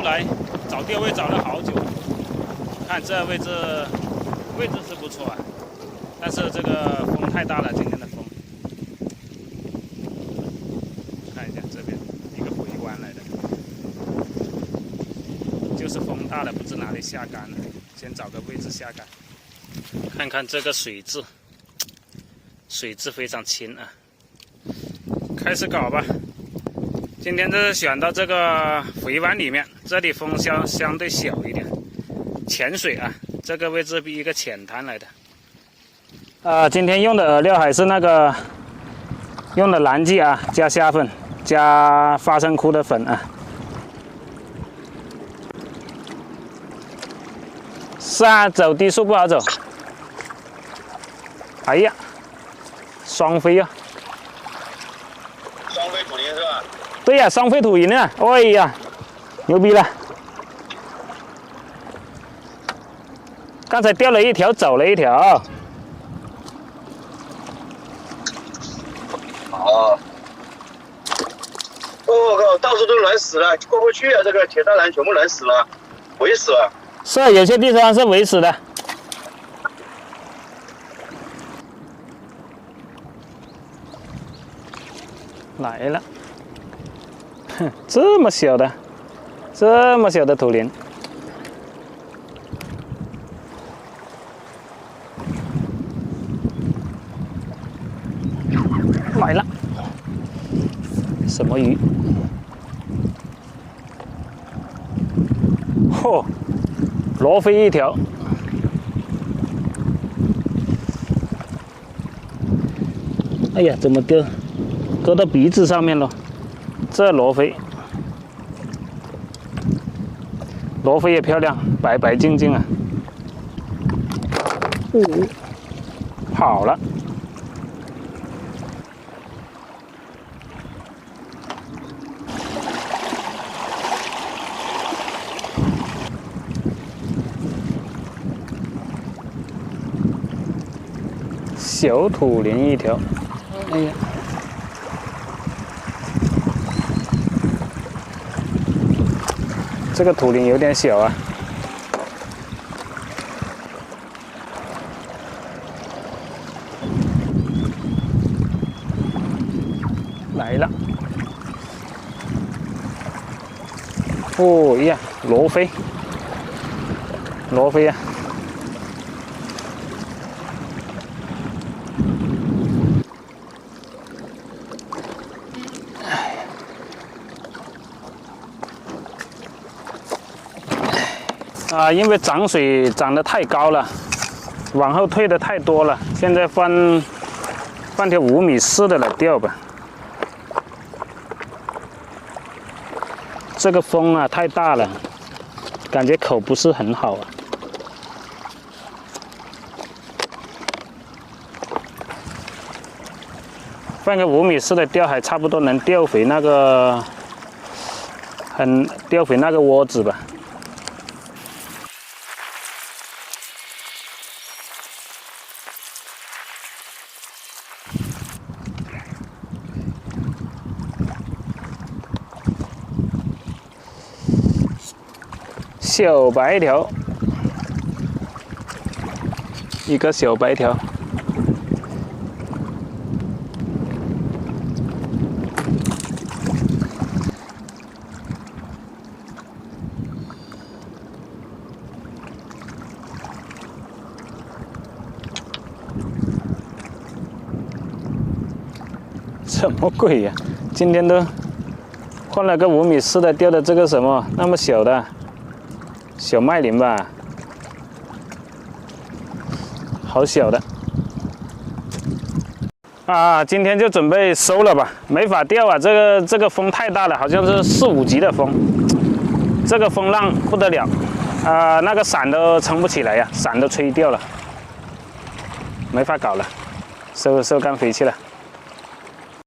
出来找钓位找了好久，看这位置是不错啊，但是这个风太大了，今天的风。看一下这边一个回弯来的，就是风大了，不知哪里下杆了，先找个位置下杆。看看这个水质非常轻啊，开始搞吧。今天是选到这个回弯里面，这里风相对小一点，浅水啊，这个位置比一个浅滩来的。今天用的饵料还是那个用的蓝鲫啊，加虾粉，加花生菇的粉啊。是啊，走低速不好走。哎呀，双飞啊！双飞土灵是吧？对呀，双飞土银啊！哎呀，牛逼了！刚才钓了一条，走了一条。哦。我靠，到处都冷死了，过不去啊！这个铁栅栏全部冷死了，围死了。是，有些地方是围死的。来了，哼，这么小的土灵，来了，什么鱼？嚯，罗非一条。哎呀，怎么丢？搁到鼻子上面了，这罗非也漂亮，白白净净啊。好了，小土灵一条。哎呀。这个土灵有点小啊，来了，哦呀，罗非呀！因为涨水涨得太高了，往后退的太多了，现在放条5.4米的来钓吧。这个风啊太大了，感觉口不是很好啊。放个5.4米的钓还差不多能钓回那个窝子吧。小白条，一个小白条，什么鬼呀？今天都换了个5.4米的，钓的这个什么那么小的？小麦鳞吧，好小的啊！今天就准备收了吧，没法钓啊，这个风太大了，好像是4、5级的风，这个风浪不得了啊！那个伞都撑不起来呀，伞都吹掉了，没法搞了，收竿回去了。